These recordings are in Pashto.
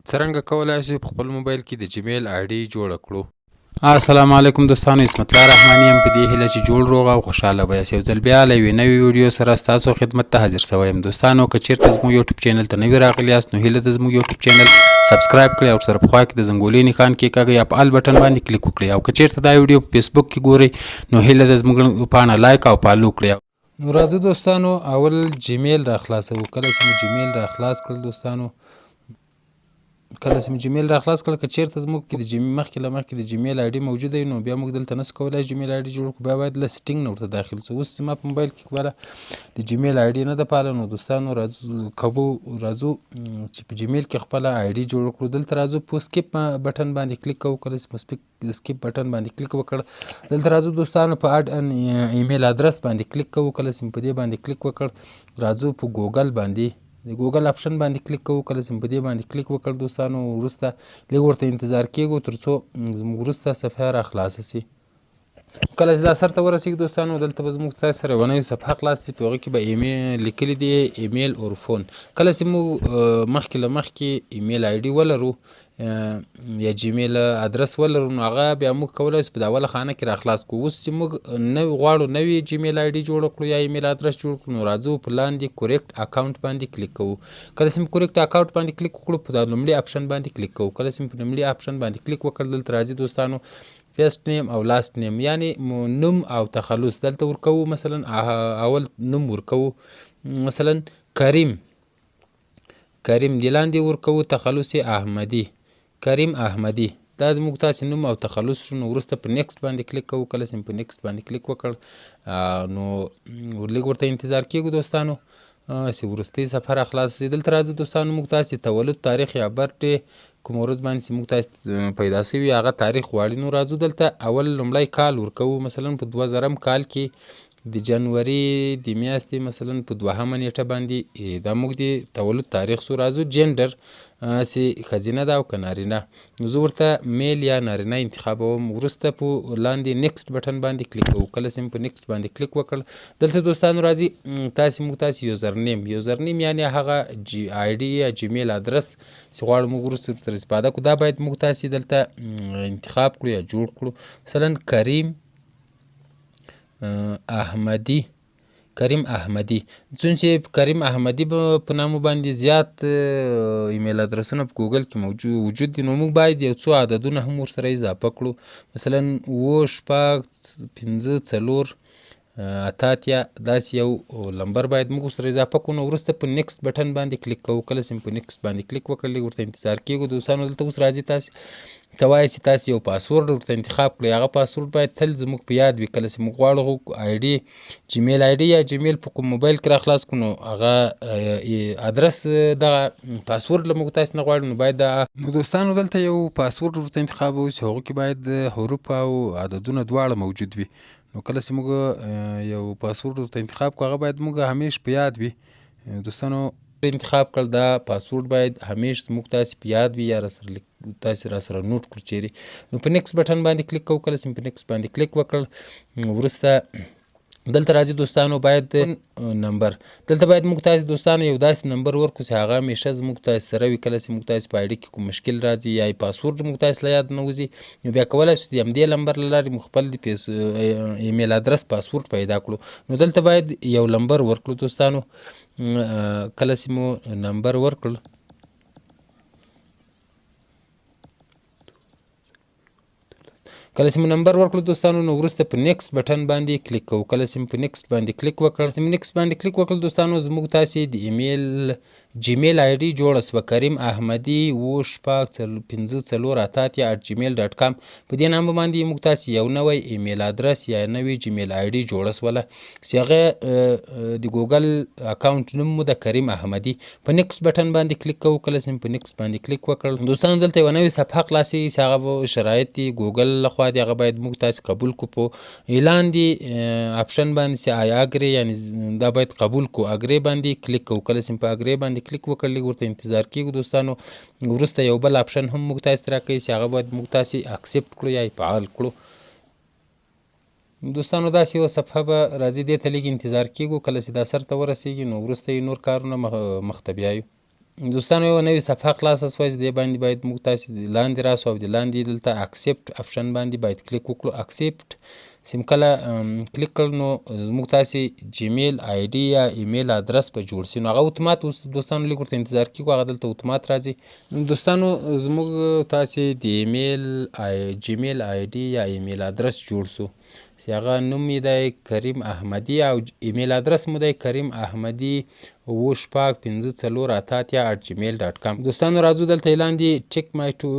څرنګه کولی شو په خپل موبایل کې د جیمیل آی ډي جوړه کړو. السلام علیکم دوستانو، اسمت الله رحماني یم. په دې هیله چې جوړ روغ او خوشحاله به یاست. یو ځل بیا له یوې نوې ویډیو سره ستاسو خدمت ته حاضر شوی یم. دوستانو که چیرته زموږ یوټیوب چینل ته نوي راغلي یاست نو هیله ده زموږ یوټیوب چینل سبسکرایب کړئ او سره په خوا کې د زنګولې نښان کېکاږئ یا په ال بټن باندې کلیک وکړئ. او که چیرته دا ویډیو په فیسبوک کې ګورئ نو هیله ده زموږ پاڼه لایک او فالو کړئ. نو راځو دوستانو اول جیمیل را خلاصو. کله چې مو جیمیل را خلاص کړل دوستانو، کله چې مو جیمیل را خلاص کړل، که چیرته زموږ کې د مخکې د جیمیل آی ډي موجوده وي نو بیا موږ دلته نشو کولی جیمیل آی ډي جوړ کړو. بیا باید له سیټینګ نه ورته داخل شو. اوس زما په موبایل کې خپله د جیمیل آی ډي نه ده فعاله، نو دوستانو راځو چې په جیمیل کې خپله آی ډي جوړ کړو. دلته راځو په سکیپ بټن باندې کلیک کوو. کله چې په سکیپ بټن باندې کلیک وکړ، دلته راځو دوستانو په اډ ان ایمیل ادرس باندې کلیک کوو. کله چې په دې باندې کلیک وکړ، راځو په ګوګل باندې د ګوګل اپشن باندې کلیک کوو. کله چې په دې باندې کلیک وکړ دوستانو، وروسته لږ ورته انتظار کېږو تر څو زموږ وروسته صفحه را خلاصه شي. کله چې دا سر ته ورسېږي دوستانو، دلته به زموږ تاسو سره یوه نوې صفحه خلاصه شي. په هغه کې به ایمیل لیکلي دي، ایمیل اور فون. کله چې موږ مخکې ایمیل آی ډي ولرو یا جیمیل ادرس ولرو نو هغه بیا موږ کولی شو په د اوله خانه کې را خلاص کړو. اوس چې موږ غواړو نوې جیمیل آی ډي جوړه کړو یا ایمیل ادرس جوړ کړو نو راځو په لاندې کوریکټ اکاونټ باندې کلیک کوو. کله چې موږ کوریکټ اکاونټ باندې کلیک وکړو، په دا لومړي اپشن باندې کلیک کوو. کله چې په لومړي اپشن باندې کلیک وکړل، دلته راځي دوستانو فرست نیم او لاست نیم، یعنی نوم او تخلص دلته ورکوو. مثلا اول نوم ورکوو، مثلا کریم د لاندې ورکوو، تخلص احمدي، کریم احمدي. دا زموږ تاسې نوم او تخلص شو. نو وروسته په نیکسټ باندې کلیک کوو. کله چې په نیکسټ باندې کلیک وکړ نو لږ ورته انتظار کېږو دوستانو چې وروستۍ صفحه را خلاصه شي. دلته راځو دوستانو موږ تاسې تولد تاریخ یا برډې کوم ورځ باندې چې موږ تاسې پیدا شوي هغه تاریخ غواړي. نو راځو دلته اول لومړی کال ورکوو. مثلا په 2000 کال کې د جنوري د میاشتې مثلا په 2مه نیټه باندې دا موږ د تولد تاریخ شو. راځو جنډر چې ښځینه ده او که نارینه، نو زه ورته میل یا نارینه انتخابوم. وروسته په لاندې نیکسټ بټن باندې کلیک کوو. کله چې په نیکسټ باندې کلیک وکړ، دلته دوستانو راځي موږ تاسې یوزر نیم یعنی هغه آی ډي یا جیمیل ادرس چې غواړو موږ وروسته ورته استفاده کړو، دا باید موږ تاسې دلته انتخاب کړو یا جوړ کړو. مثلا کریم احمدي، څومره کریم احمدي په نامه باندې زیات ایمیل ادرسونه په ګوګل کې وجود دي، نو موږ باید یو څو عددونه هم ورسره اضافه کړو. مثلا 7 6 5 4 اتاتیا، داسې یو لمبر باید موږ سره اضافه کړو. نو وروسته په نیکسټ بټن باندې کلیک کوو. کله چې په نیکسټ باندې کلیک وکړل، لږ ورته انتظار کېږو دوستانو. دلته اوس راځي تاسې ته وایي چې تاسې یو پاسورډ ورته انتخاب کړئ. هغه پاسورډ باید تل زموږ په یاد وي. کله چې موږ غواړو آی ډي جیمیل آی ډي یا جیمیل په کوم موبایل کې را خلاص کړو نو هغه ادرس دغه پاسورډ له موږ تاسې نه غواړو، نو باید نو دوستانو دلته یو پاسورډ ورته انتخابوو چې هغو کې باید حروف او عددونه دواړه موجود وي. نو کله چې موږ یو پاسورډ ورته انتخاب کړو، هغه باید موږ همیش په یاد وي. دوستانو انتخاب کړل، دا پاسورډ باید همیش زموږ تاسې په یاد وي یا تاسې را سره نوټ کړو چیرې. نو په نیکسټ بټن باندې کلیک کوو. کله چې په نیکسټ باندې کلیک وکړ، وروسته دلته راځي دوستانو باید نمبر، دلته باید موږ تاسې دوستانو یو داسې نمبر ورکړو چې هغه همیشه زموږ تاسې سره وي. کله چې موږ تاسې په آی ډي کې کوم مشکل راځي یا پاسورډ موږ تاسې له یاد نه وځي، نو بیا کولی شو د همدې نمبر له لارې موږ خپل د ایمیل ادرس پاسورډ پیدا کړو. نو دلته باید یو نمبر ورکړو دوستانو. کله چې مو نمبر ورکړ، دوستانو نو وروسته په نیکسټ بټن باندې کلیک کوو. کله چې په نیکسټ باندې کلیک وکړل دوستانو، زموږ تاسې د ایمیل جیمیل آی ډي جوړه شوه، کریم احمدي 7 6 5 4 اتاتیا @gmail.com. په دې نامه باندې موږ تاسې یو نوی ایمیل ادرس یا نوې جیمیل آی ډي جوړه شوله چې هغه د ګوګل اکاونټ نوم مو د کریم احمدي. په نیکسټ بټن باندې کلیک کوو. کله چې په نیکسټ باندې کلیک وکړل دوستانو، دلته یوه نوې صفحه خلاصېږي چې هغه شرایط دي ګوګل لخوا دي، هغه باید موږ تاسې قبول کړو. په لاندې اپشن باندې چې آی اګرې یعنی دا باید قبول کړو، اګرې باندې کلیک کوو. کله چې په اګرې باندې کلیک وکړل، لږ ورته انتظار کېږو دوستانو. وروسته یو بل اپشن هم موږ تاسې ته راکوي چې هغه باید موږ تاسې اکسپټ کړو یا فعال کړو. دوستانو داسې یوه صفحه به راځي، دې ته لږ انتظار کېږو. کله چې دا سر ته ورسېږي نو وروسته یې نور کارونه مخ ته بیایو. دوستانو یوه نوې صفحه خلاصه شوه چې دې باندې باید موږ تاسې لاندې راسو او د لاندې دلته اکسپټ اپشن باندې باید کلیک وکړو. اکسپټ سیم کله کلیک کړو نو موږ تاسې جیمیل آی ډي یا ایمیل ادرس به جوړ شي. نو هغه اتومات دوستانو لږ ورته انتظار کېږو، هغه دلته اتومات راځي. دوستانو زموږ تاسې د جیمیل آی ډي یا ایمیل ادرس جوړ شو چې هغه نوم یې دی کریم احمدي او ایمیل ادرس مو دی کریم احمدي 755488@gmail.com. دوستانو راځو دلته لاندې چک مای ټو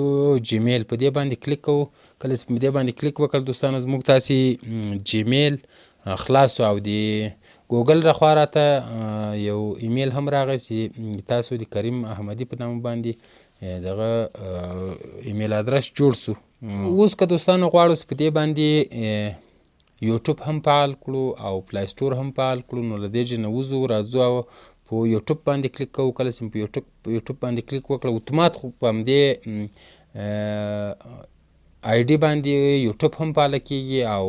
جیمیل په دې باندې کلیک کوو. کله چې په دې باندې کلیک وکړ دوستانو زموږ تاسې جیمیل خلاص او د ګوګل لخوا راته یو ایمیل هم راغی چې تاسو د کریم احمدي په نامه باندې دغه ایمیل ادرس جوړ شو. اوس که دوستانو غواړو چې په دې باندې یوټیوب هم فعال کړو او پلی سټور هم فعال کړو، نو له دې ځای نه وځو راځو او په یوټیوب باندې کلیک کوو. کله چې په یوټیوب باندې کلیک وکړو اتومات خو په همدې آی ډي باندې یوټیوب هم فعاله کېږي او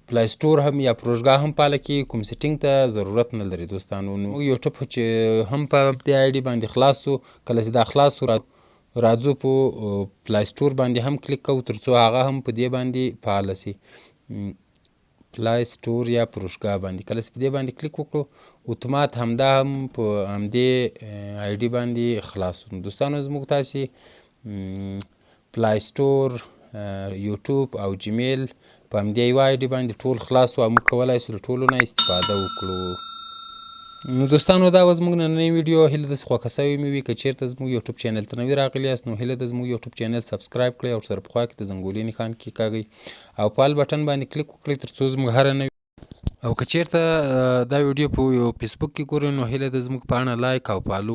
پلی سټور هم یا پروژګاه هم فعاله کېږي. کوم سیټینګ ته ضرورت نه لري دوستانو. نو یوټیوب چې هم په دې آی ډي باندې خلاص شو، کله چې دا خلاص شو راځو په پلی سټور باندې هم کلیک کوو تر څو هغه هم په دې باندې فعاله شي. پلی سټور یا پروژګاه باندې کله چې په دې باندې کلیک وکړو اتومات همدا هم په همدې آی ډي باندې خلاص شو. دوستانو زموږ تاسې پلی سټور، یوټیوب او جیمیل په همدې یوه آی ډي باندې ټول خلاص وو او موږ کولی شو له ټولو نه استفاده وکړو. نو دوستانو دا وه زموږ نننۍ ویډیو. هیله ده چې خوښه سوې مې وي. که چېرته زموږ یوټیوب چینل ته نوي راغلي یاست نو هیله ده زموږ یوټیوب چینل سبسکرایب کړئ او ورسره په خوا کې د زنګولي نښان کېکاږئ او په آل بټن باندې کلیک وکړئ تر څو زموږ هره نوې او که چېرته دا ویډیو په یو فیسبوک کې ګورئ نو هیله ده زموږ پاڼه لایک او فالو